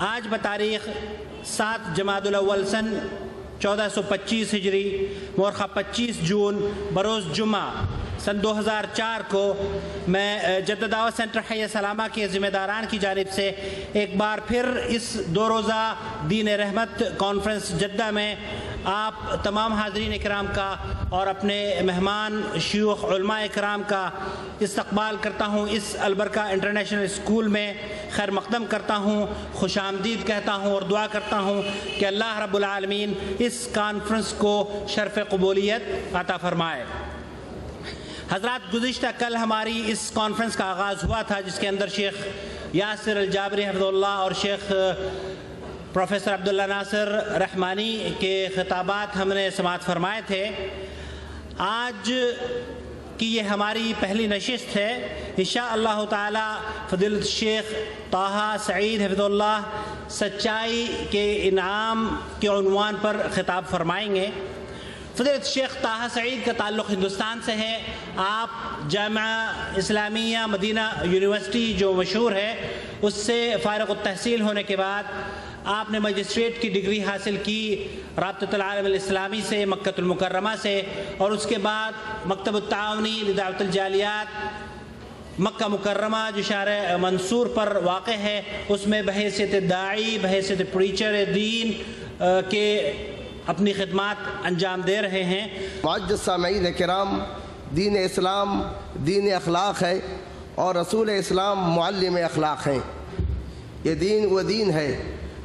آج بتاریخ 7 جمادی الاول سن 1425 ہجری مورخہ 25 جون بروز جمعہ سن 2004 کو میں جدہ دعوت سینٹر حی سلامہ کے ذمہ داران کی جانب سے ایک بار پھر اس 2 روزہ دین رحمت کانفرنس جدہ میں آپ تمام حاضرین اکرام کا اور اپنے مہمان شیوخ علماء اکرام کا استقبال کرتا ہوں۔ اس البرکہ انٹرنیشنل اسکول میں خیر مقدم کرتا ہوں، خوش آمدید کہتا ہوں اور دعا کرتا ہوں کہ اللہ رب العالمین اس کانفرنس کو شرف قبولیت عطا فرمائے۔ حضرات، گزشتہ کل ہماری اس کانفرنس کا آغاز ہوا تھا جس کے اندر شیخ یاسر الجابری حفظہ اللہ اور شیخ پروفیسر عبداللہ ناصر رحمانی کے خطابات ہم نے سماعت فرمائے تھے۔ آج کی یہ ہماری پہلی نشست ہے۔ انشاءاللہ تعالی فضیلت شیخ طہ سعید حفظہ اللہ سچائی کے انعام کے عنوان پر خطاب فرمائیں گے۔ فضیلت شیخ طہ سعید کا تعلق ہندوستان سے ہے۔ آپ جامعہ اسلامیہ مدینہ یونیورسٹی جو مشہور ہے اس سے فارغ التحصیل ہونے کے بعد آپ نے مجسٹریٹ کی ڈگری حاصل کی رابطۃ العالم الاسلامی سے مکہ المکرمہ سے، اور اس کے بعد مکتب التعاونی لدعوت الجالیات مکہ مکرمہ جو شہر منصور پر واقع ہے اس میں بحیثیت داعی، بحیثیت پریچر دین کے اپنی خدمات انجام دے رہے ہیں۔ معزز سامعین کرام، دین اسلام دین اخلاق ہے اور رسول اسلام معلم اخلاق ہیں۔ یہ دین وہ دین ہے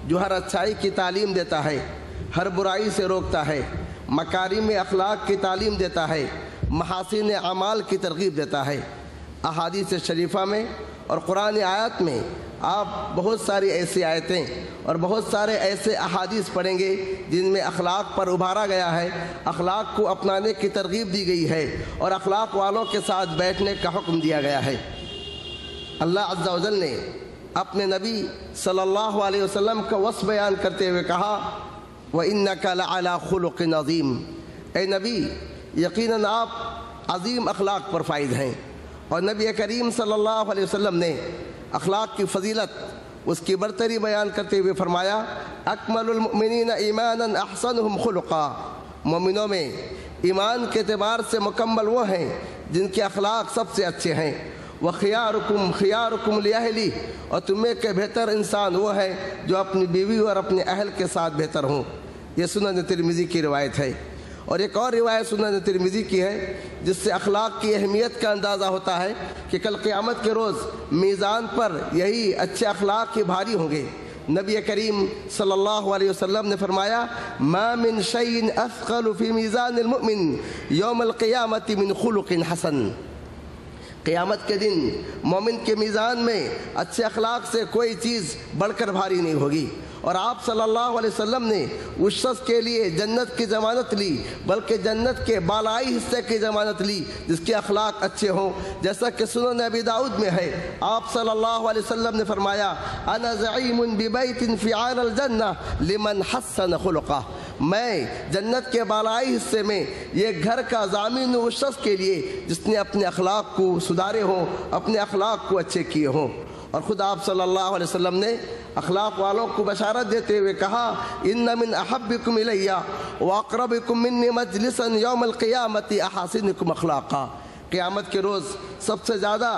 جو ہر اچھائی کی تعلیم دیتا ہے، ہر برائی سے روکتا ہے، مکارم اخلاق کی تعلیم دیتا ہے، محاسن اعمال کی ترغیب دیتا ہے۔ احادیث شریفہ میں اور قرآن آیات میں آپ بہت ساری ایسی آیتیں اور بہت سارے ایسے احادیث پڑھیں گے جن میں اخلاق پر ابھارا گیا ہے، اخلاق کو اپنانے کی ترغیب دی گئی ہے اور اخلاق والوں کے ساتھ بیٹھنے کا حکم دیا گیا ہے۔ اللہ عز و جل نے اپنے نبی صلی اللہ علیہ وسلم کا وصف بیان کرتے ہوئے کہا وَإِنَّكَ لَعَلَىٰ خُلُقٍ عَظِيمٍ، اے نبی یقیناً آپ عظیم اخلاق پر فائز ہیں۔ اور نبی کریم صلی اللہ علیہ وسلم نے اخلاق کی فضیلت، اس کی برتری بیان کرتے ہوئے فرمایا اکمل المؤمنین ایمانا احسنہم خلقا، مومنوں میں ایمان کے اعتبار سے مکمل وہ ہیں جن کے اخلاق سب سے اچھے ہیں۔ وَخِيَارُكُمْ خِيَارُكُمْ لِأَهْلِهِ، اور تم میں کے بہتر انسان وہ ہے جو اپنی بیوی اور اپنے اہل کے ساتھ بہتر ہوں۔ یہ سنن ترمذی کی روایت ہے۔ اور ایک اور روایت سنن ترمذی کی ہے جس سے اخلاق کی اہمیت کا اندازہ ہوتا ہے کہ کل قیامت کے روز میزان پر یہی اچھے اخلاق ہی بھاری ہوں گے۔ نبی کریم صلی اللہ علیہ وسلم نے فرمایا ما من شیء اثقل فی میزان المؤمن یوم القیامت من خلق حسن، قیامت کے دن مومن کے میزان میں اچھے اخلاق سے کوئی چیز بڑھ کر بھاری نہیں ہوگی۔ اور آپ صلی اللہ علیہ وسلم نے اس شخص کے لیے جنت کی ضمانت لی، بلکہ جنت کے بالائی حصے کی ضمانت لی جس کے اخلاق اچھے ہوں، جیسا کہ سنن ابی داؤد میں ہے۔ آپ صلی اللہ علیہ وسلم نے فرمایا انا زعیم ببیت فی اعلی الجنہ لمن حسن خلقہ، میں جنت کے بالائی حصے میں یہ گھر کا ضامن ہوں اس شخص کے لیے جس نے اپنے اخلاق کو سدھارے ہوں، اپنے اخلاق کو اچھے کیے ہوں۔ اور خود آپ صلی اللہ علیہ وسلم نے اخلاق والوں کو بشارت دیتے ہوئے کہا ان من احبکم الی واقربکم منی مجلسا یوم القیامت احاسنکم اخلاقا، قیامت کے روز سب سے زیادہ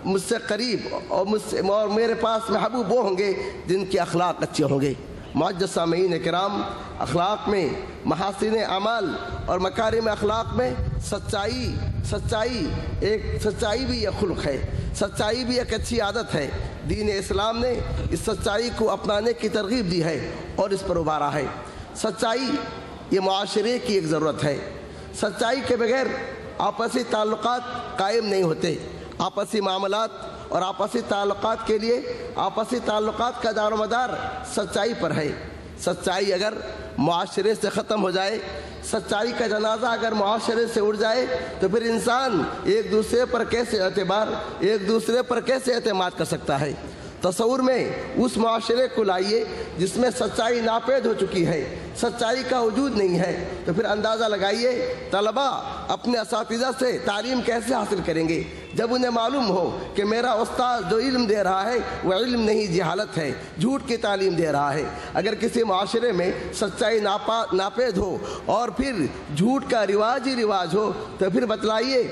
مجھ سے قریب اور میرے پاس محبوب وہ ہوں گے جن کے اخلاق اچھے ہوں گے۔ معزز سامعین کرام، اخلاق میں محاسن اعمال اور مکارم اخلاق میں سچائی بھی ایک خلق ہے، سچائی بھی ایک اچھی عادت ہے۔ دین اسلام نے اس سچائی کو اپنانے کی ترغیب دی ہے اور اس پر ابھارا ہے۔ سچائی یہ معاشرے کی ایک ضرورت ہے۔ سچائی کے بغیر آپسی تعلقات قائم نہیں ہوتے۔ آپسی معاملات اور آپسی تعلقات کے لیے آپسی تعلقات کا دار و مدار سچائی پر ہے۔ سچائی اگر معاشرے سے ختم ہو جائے، سچائی کا جنازہ اگر معاشرے سے اڑ جائے تو پھر انسان ایک دوسرے پر کیسے اعتماد کر سکتا ہے؟ تصور میں اس معاشرے کو لائیے جس میں سچائی ناپید ہو چکی ہے، سچائی کا وجود نہیں ہے، تو پھر اندازہ لگائیے طلبہ اپنے اساتذہ سے تعلیم کیسے حاصل کریں گے جب انہیں معلوم ہو کہ میرا استاد جو علم دے رہا ہے وہ علم نہیں، جہالت ہے، جھوٹ کی تعلیم دے رہا ہے۔ اگر کسی معاشرے میں سچائی ناپید ہو اور پھر جھوٹ کا رواج ہی رواج ہو تو پھر بتلائیے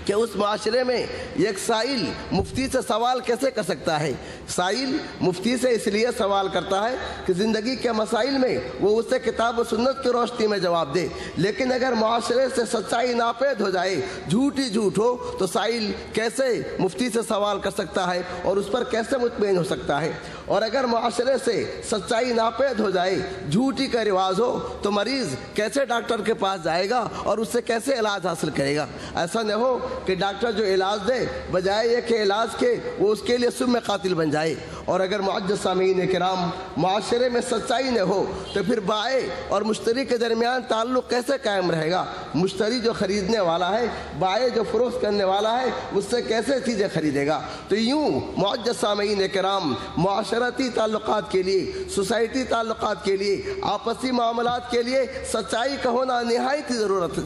کہ اس معاشرے میں ایک سائل مفتی سے سوال کیسے کر سکتا ہے؟ سائل مفتی سے اس لیے سوال کرتا ہے کہ زندگی کے مسائل میں وہ اسے کتاب و سنت کی روشنی میں جواب دے، لیکن اگر معاشرے سے سچائی ناپید ہو جائے، جھوٹ ہی جھوٹ ہو، تو سائل کیسے مفتی سے سوال کر سکتا ہے اور اس پر کیسے مطمئن ہو سکتا ہے؟ اور اگر معاشرے سے سچائی ناپید ہو جائے، جھوٹی کا رواج ہو، تو مریض کیسے ڈاکٹر کے پاس جائے گا اور اس سے کیسے علاج حاصل کرے گا؟ ایسا نہ ہو کہ ڈاکٹر جو علاج دے بجائے یہ کہ علاج کے وہ اس کے لیے سم قاتل بن جائے۔ اور اگر معزز سامعین کرام معاشرے میں سچائی نہ ہو تو پھر بائع اور مشتری کے درمیان تعلق کیسے قائم رہے گا؟ مشتری جو خریدنے والا ہے، بائع جو فروخت کرنے والا ہے، اس سے کیسے چیزیں خریدے گا؟ تو یوں معزز سامعین کرام معاشرتی تعلقات کے لیے، سوسائٹی تعلقات کے لیے، آپسی معاملات کے لیے سچائی کا ہونا نہایت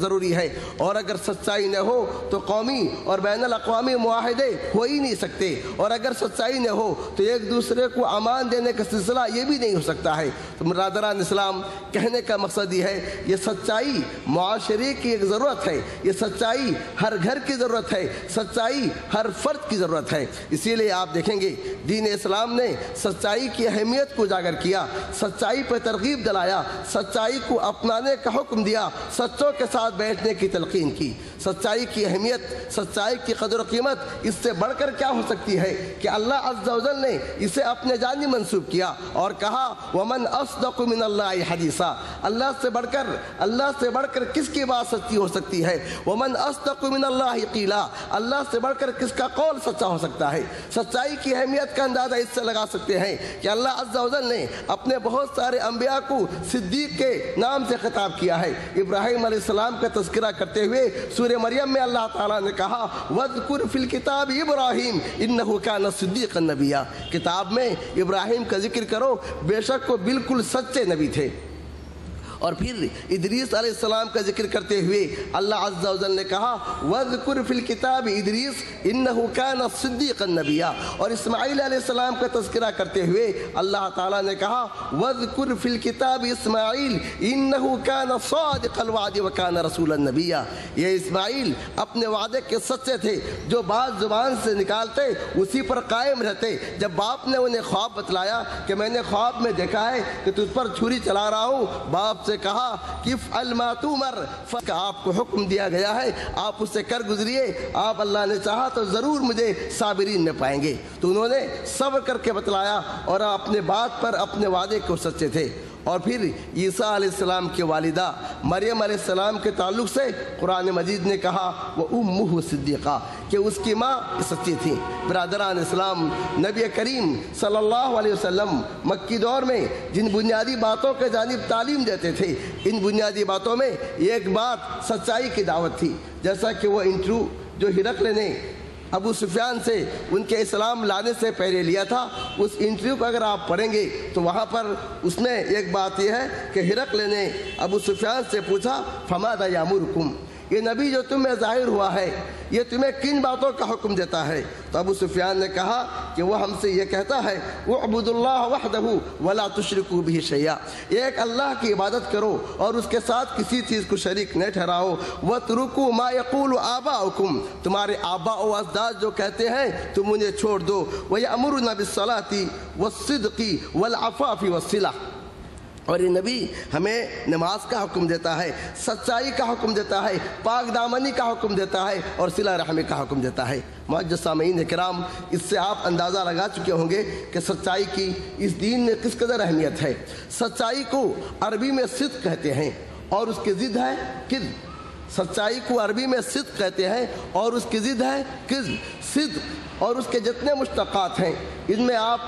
ضروری ہے، اور اگر سچائی نہ ہو تو قومی اور بین الاقوامی معاہدے ہو ہی نہیں سکتے، اور اگر سچائی نہ ہو تو ایک دوسرے کو امان دینے کا سلسلہ یہ بھی نہیں ہو سکتا ہے۔ تو برادران اسلام، کہنے کا مقصد یہ ہے، یہ سچائی معاشرے کی ایک ضرورت ہے، یہ سچائی ہر گھر کی ضرورت ہے، سچائی ہر فرد کی ضرورت ہے۔ اسی لیے آپ دیکھیں گے دین اسلام نے سچائی کی اہمیت کو اجاگر کیا، سچائی پہ ترغیب دلایا، سچائی کو اپنانے کا حکم دیا، سچوں کے ساتھ بیٹھنے کی تلقین کی۔ سچائی کی اہمیت، سچائی کی قدر و قیمت اس سے بڑھ کر کیا ہو سکتی ہے کہ اللہ عز و جل نے اسے اپنے جانب منسوب کیا اور کہا وَمَنْ أَصْدَقُ مِنَ اللَّهِ حَدِيثًا۔ اللہ سے بڑھ کر کس کی بات سچی ہو سکتی ہے؟ وَمَنْ أَصْدَقُ مِنَ اللَّهِ قِيلًا۔ اللہ سے بڑھ کر کس کا قول سچا ہو سکتا ہے؟ سچائی کی اہمیت کا اندازہ اس سے لگا سکتے ہیں کہ اللہ عز و جل نے اپنے بہت سارے انبیاء کو صدیق کے نام سے خطاب کیا ہے۔ ابراہیم علیہ السلام کا تذکرہ کرتے ہوئے سورہ مریم میں اللہ تعالیٰ نے کہا وَاذْكُرْ فِي الْكِتَابِ إِبْرَاهِيمَ إِنَّهُ كَانَ صِدِّيقًا نَبِيًّا۔ کتاب میں ابراہیم کا ذکر کرو، بے شک وہ بالکل سچے نبی تھے۔ اور پھر ادریس علیہ السلام کا ذکر کرتے ہوئے اللہ عز و جل نے کہا وَاذْكُرْ فِي الْكِتَابِ إِدْرِيسَ إِنَّهُ كَانَ صِدِّيقًا نَبِيًّا۔ اور اسماعیل علیہ السلام کا تذکرہ کرتے ہوئے اللہ تعالیٰ نے کہا وَاذْكُرْ فِي الْكِتَابِ إِسْمَاعِيلَ إِنَّهُ كَانَ صَادِقَ الْوَعْدِ وَكَانَ رَسُولًا نَبِيًّا۔ یہ اسماعیل اپنے وعدے کے سچے تھے، جو بات زبان سے نکالتے اسی پر قائم رہتے۔ جب باپ نے انہیں خواب بتلایا کہ میں نے خواب میں دیکھا ہے کہ تجھ پر چھری چلا رہا ہوں، باپ سے کہا کہ افعل ما تؤمر، آپ کو حکم دیا گیا ہے، آپ اس سے کر گزریے، آپ اللہ نے چاہا تو ضرور مجھے صابرین میں پائیں گے۔ تو انہوں نے صبر کر کے بتلایا اور اپنے بات پر، اپنے وعدے کو سچے تھے۔ اور پھر عیسیٰ علیہ السلام کی والدہ مریم علیہ السلام کے تعلق سے قرآن مجید نے کہا وَأُمُّهُ صِدِّيقَةٌ، کہ اس کی ماں سچی تھی۔ برادران اسلام، نبی کریم صلی اللہ علیہ وسلم مکی دور میں جن بنیادی باتوں کے جانب تعلیم دیتے تھے، ان بنیادی باتوں میں ایک بات سچائی کی دعوت تھی۔ جیسا کہ وہ انٹرویو جو ہرقل نے ابو سفیان سے ان کے اسلام لانے سے پہلے لیا تھا، اس انٹرویو کو اگر آپ پڑھیں گے تو وہاں پر اس میں ایک بات یہ ہے کہ ہرقل نے ابو سفیان سے پوچھا فماذا یامرکم، یہ نبی جو تم میں ظاہر ہوا ہے یہ تمہیں کن باتوں کا حکم دیتا ہے؟ تو ابو سفیان نے کہا کہ وہ ہم سے یہ کہتا ہے اعبدوا اللہ وحدہ ولا تشرکوا بہ شیئا، ایک اللہ کی عبادت کرو اور اس کے ساتھ کسی چیز کو شریک نہ ٹھہراؤ، واترکوا ما یقول آباؤکم، تمہارے آباء و اجداد جو کہتے ہیں تم انہیں چھوڑ دو، ویأمرنا بالصلاۃ والصدق والعفاف والصلہ۔ اور یہ نبی ہمیں نماز کا حکم دیتا ہے، سچائی کا حکم دیتا ہے، پاک دامنی کا حکم دیتا ہے اور صلہ رحمی کا حکم دیتا ہے۔ معزز سامعین کرام، اس سے آپ اندازہ لگا چکے ہوں گے کہ سچائی کی اس دین میں کس قدر اہمیت ہے۔ سچائی کو عربی میں صدق کہتے ہیں اور اس کی ضد ہے کذب۔ سچائی کو عربی میں صدق کہتے ہیں اور اس کی ضد ہے کذب۔ صدق اور اس کے جتنے مشتقات ہیں ان میں آپ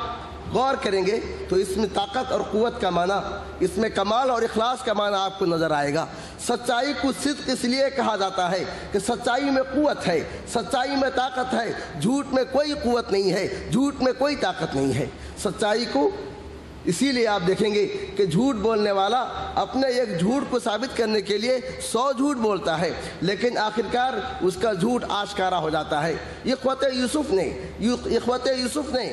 غور کریں گے تو اس میں طاقت اور قوت کا معنی، اس میں کمال اور اخلاص کا معنی آپ کو نظر آئے گا۔ سچائی کو صدق اس لیے کہا جاتا ہے کہ سچائی میں قوت ہے، سچائی میں طاقت ہے، جھوٹ میں کوئی قوت نہیں ہے، جھوٹ میں کوئی طاقت نہیں ہے۔ سچائی کو اسی لیے آپ دیکھیں گے کہ جھوٹ بولنے والا اپنے ایک جھوٹ کو ثابت کرنے کے لیے 100 جھوٹ بولتا ہے، لیکن آخرکار اس کا جھوٹ آشکارا ہو جاتا ہے۔ اخوت یوسف نے